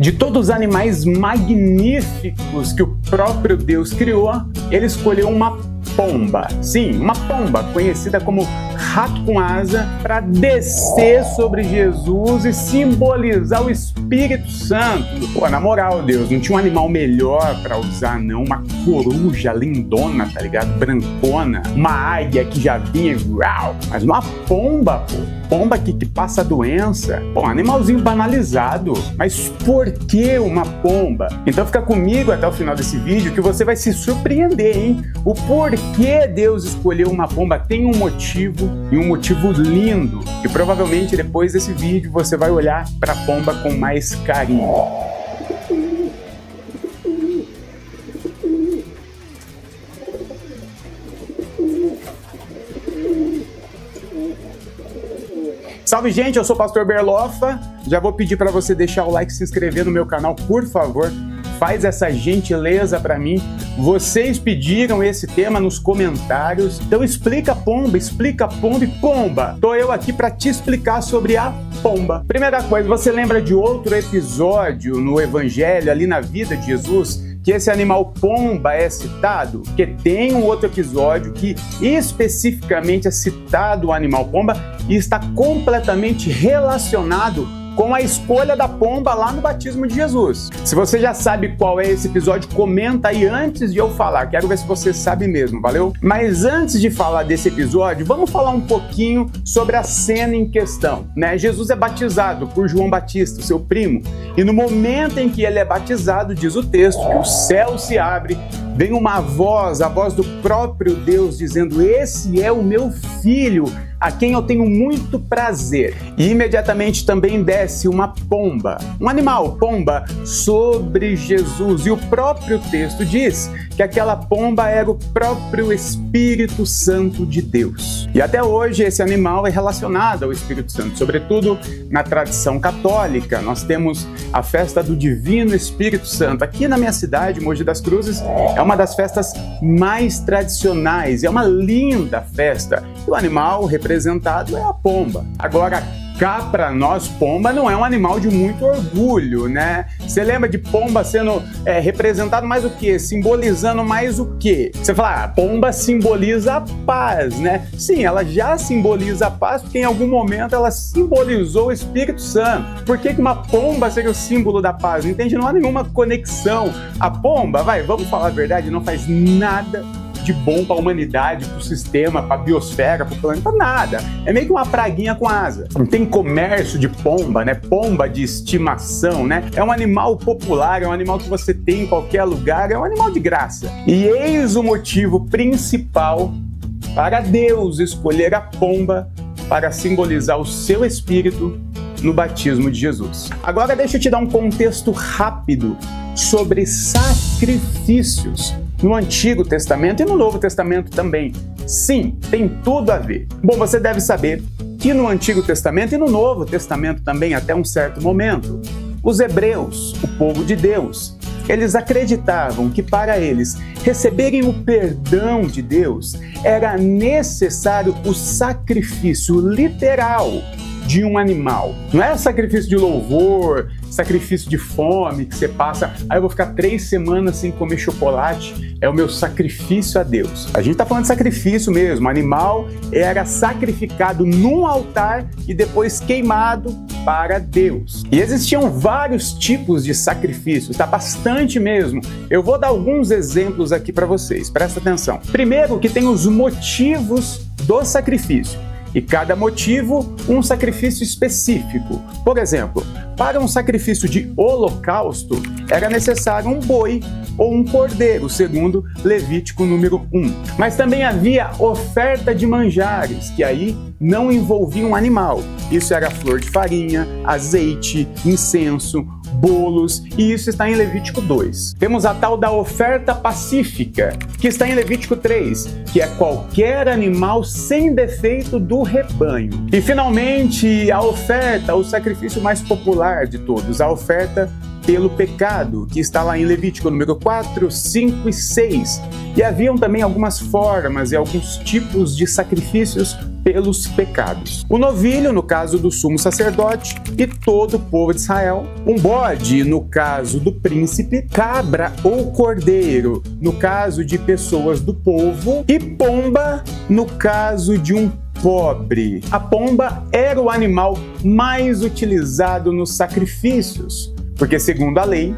De todos os animais magníficos que o próprio Deus criou, ele escolheu uma pomba. Sim, uma pomba, conhecida como rato com asa, para descer sobre Jesus e simbolizar o Espírito Santo. Pô, na moral, Deus, não tinha um animal melhor para usar, não? Uma coruja lindona, tá ligado? Brancona. Uma águia que já vinha, uau, mas uma pomba, pô. Pomba que passa doença. Pô, animalzinho banalizado. Mas por que uma pomba? Então fica comigo até o final desse vídeo que você vai se surpreender, hein? O porquê Deus escolheu uma pomba tem um motivo, e um motivo lindo. E provavelmente depois desse vídeo você vai olhar para a pomba com mais carinho. Salve, gente, eu sou o Pastor Berloffa. Já vou pedir para você deixar o like e se inscrever no meu canal, por favor. Faz essa gentileza para mim. Vocês pediram esse tema nos comentários. Então explica pomba e pomba. Tô eu aqui para te explicar sobre a pomba. Primeira coisa, você lembra de outro episódio no Evangelho, ali na vida de Jesus, que esse animal pomba é citado? Porque tem um outro episódio que especificamente é citado o animal pomba e está completamente relacionado com a escolha da pomba lá no batismo de Jesus. Se você já sabe qual é esse episódio, comenta aí antes de eu falar. Quero ver se você sabe mesmo, valeu? Mas antes de falar desse episódio, vamos falar um pouquinho sobre a cena em questão, né? Jesus é batizado por João Batista, seu primo, e no momento em que ele é batizado, diz o texto, que o céu se abre, vem uma voz, a voz do próprio Deus, dizendo: "Esse é o meu filho, a quem eu tenho muito prazer." E imediatamente também desce uma pomba, um animal, pomba, sobre Jesus. E o próprio texto diz que aquela pomba era o próprio Espírito Santo de Deus. E até hoje esse animal é relacionado ao Espírito Santo, sobretudo na tradição católica. Nós temos a festa do Divino Espírito Santo. Aqui na minha cidade, Mogi das Cruzes, é uma das festas mais tradicionais, é uma linda festa. E o animal representado é a pomba. Agora, cá para nós, pomba não é um animal de muito orgulho, né? Você lembra de pomba sendo representado mais o quê? Simbolizando mais o quê? Você fala, pomba simboliza a paz, né? Sim, ela já simboliza a paz porque em algum momento ela simbolizou o Espírito Santo. Por que uma pomba seria o símbolo da paz? Não entende? Não há nenhuma conexão. A pomba, vamos falar a verdade, não faz nada de bom para a humanidade, para o sistema, para a biosfera, para o planeta, nada. É meio que uma praguinha com asa. Não tem comércio de pomba, né? Pomba de estimação, né? É um animal popular, é um animal que você tem em qualquer lugar, é um animal de graça. E eis o motivo principal para Deus escolher a pomba para simbolizar o seu espírito no batismo de Jesus. Agora deixa eu te dar um contexto rápido sobre sacrifícios no Antigo Testamento e no Novo Testamento também. Sim, tem tudo a ver. Bom, você deve saber que no Antigo Testamento e no Novo Testamento também, até um certo momento, os hebreus, o povo de Deus, eles acreditavam que para eles receberem o perdão de Deus era necessário o sacrifício literal de um animal. Não é sacrifício de louvor, sacrifício de fome, que você passa, aí eu vou ficar 3 semanas sem comer chocolate, é o meu sacrifício a Deus. A gente tá falando de sacrifício mesmo, o animal era sacrificado num altar e depois queimado para Deus. E existiam vários tipos de sacrifícios, tá? Bastante mesmo. Eu vou dar alguns exemplos aqui para vocês, presta atenção. Primeiro que tem os motivos do sacrifício. E cada motivo, um sacrifício específico. Por exemplo, para um sacrifício de holocausto, era necessário um boi ou um cordeiro, segundo Levítico número 1. Mas também havia oferta de manjares, que aí não envolvia um animal. Isso era flor de farinha, azeite, incenso, bolos, e isso está em Levítico 2. Temos a tal da oferta pacífica, que está em Levítico 3, que é qualquer animal sem defeito do rebanho. E finalmente a oferta, o sacrifício mais popular de todos, a oferta pelo pecado, que está lá em Levítico número 4, 5 e 6. E haviam também algumas formas e alguns tipos de sacrifícios pelos pecados. O novilho, no caso do sumo sacerdote e todo o povo de Israel. Um bode, no caso do príncipe. Cabra ou cordeiro, no caso de pessoas do povo. E pomba, no caso de um pobre. A pomba era o animal mais utilizado nos sacrifícios, porque, segundo a lei,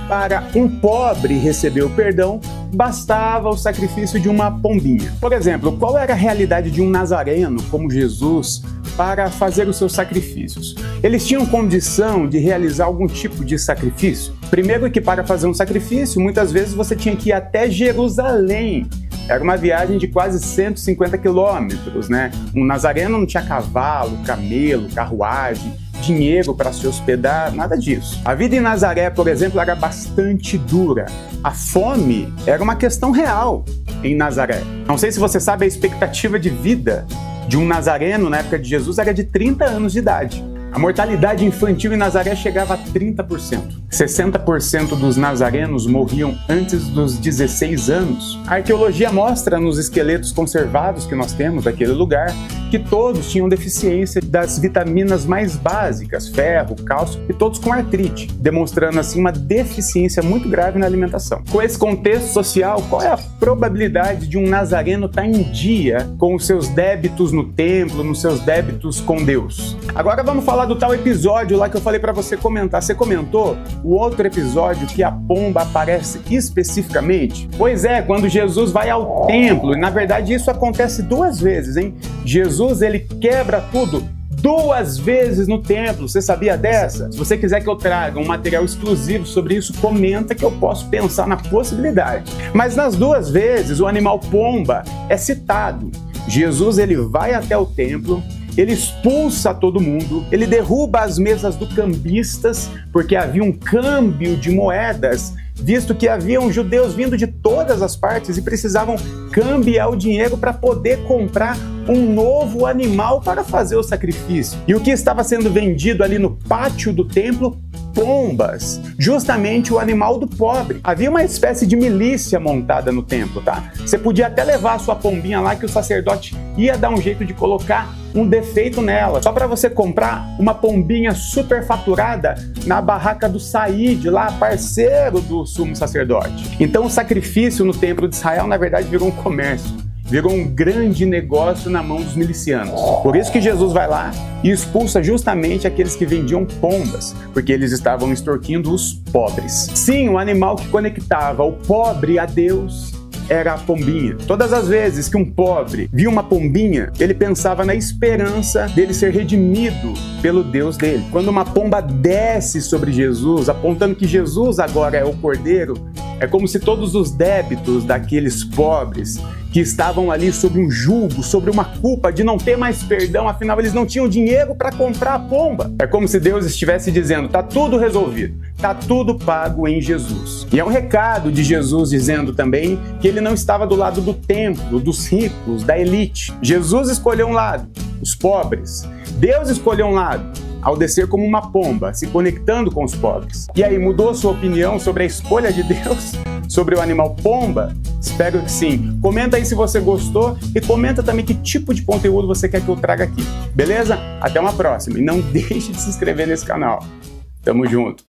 para um pobre receber o perdão, bastava o sacrifício de uma pombinha. Por exemplo, qual era a realidade de um nazareno como Jesus para fazer os seus sacrifícios? Eles tinham condição de realizar algum tipo de sacrifício? Primeiro que para fazer um sacrifício, muitas vezes você tinha que ir até Jerusalém. Era uma viagem de quase 150 quilômetros, né? Um nazareno não tinha cavalo, camelo, carruagem, dinheiro para se hospedar, nada disso. A vida em Nazaré, por exemplo, era bastante dura. A fome era uma questão real em Nazaré. Não sei se você sabe, a expectativa de vida de um nazareno na época de Jesus era de 30 anos de idade. A mortalidade infantil em Nazaré chegava a 30%. 60% dos nazarenos morriam antes dos 16 anos. A arqueologia mostra nos esqueletos conservados que nós temos daquele lugar que todos tinham deficiência das vitaminas mais básicas, ferro, cálcio, e todos com artrite, demonstrando assim uma deficiência muito grave na alimentação. Com esse contexto social, qual é a probabilidade de um nazareno estar em dia com os seus débitos no templo, nos seus débitos com Deus? Agora vamos falar do tal episódio lá que eu falei para você comentar. Você comentou o outro episódio que a pomba aparece especificamente? Pois é, quando Jesus vai ao templo, e na verdade isso acontece duas vezes, hein? Jesus, ele quebra tudo 2 vezes no templo. Você sabia dessa? Se você quiser que eu traga um material exclusivo sobre isso, comenta que eu posso pensar na possibilidade. Mas nas 2 vezes o animal pomba é citado. Jesus, ele vai até o templo, ele expulsa todo mundo, ele derruba as mesas dos cambistas, porque havia um câmbio de moedas, visto que haviam judeus vindo de todas as partes e precisavam cambiar o dinheiro para poder comprar um novo animal para fazer o sacrifício. E o que estava sendo vendido ali no pátio do templo? Pombas, justamente o animal do pobre. Havia uma espécie de milícia montada no templo, tá? Você podia até levar a sua pombinha lá que o sacerdote ia dar um jeito de colocar um defeito nela, só para você comprar uma pombinha superfaturada na barraca do Saíde, lá parceiro do sumo sacerdote. Então o sacrifício no templo de Israel, na verdade, virou um comércio. Virou um grande negócio na mão dos milicianos. Por isso que Jesus vai lá e expulsa justamente aqueles que vendiam pombas, porque eles estavam extorquindo os pobres. Sim, o animal que conectava o pobre a Deus era a pombinha. Todas as vezes que um pobre via uma pombinha, ele pensava na esperança dele ser redimido pelo Deus dele. Quando uma pomba desce sobre Jesus, apontando que Jesus agora é o cordeiro, é como se todos os débitos daqueles pobres que estavam ali sob um jugo, sobre uma culpa de não ter mais perdão, afinal eles não tinham dinheiro para comprar a pomba. É como se Deus estivesse dizendo, tá tudo resolvido, tá tudo pago em Jesus. E é um recado de Jesus dizendo também que ele não estava do lado do templo, dos ricos, da elite. Jesus escolheu um lado, os pobres. Deus escolheu um lado, ao descer como uma pomba, se conectando com os pobres. E aí, mudou sua opinião sobre a escolha de Deus? Sobre o animal pomba? Espero que sim. Comenta aí se você gostou e comenta também que tipo de conteúdo você quer que eu traga aqui. Beleza? Até uma próxima. E não deixe de se inscrever nesse canal. Tamo junto.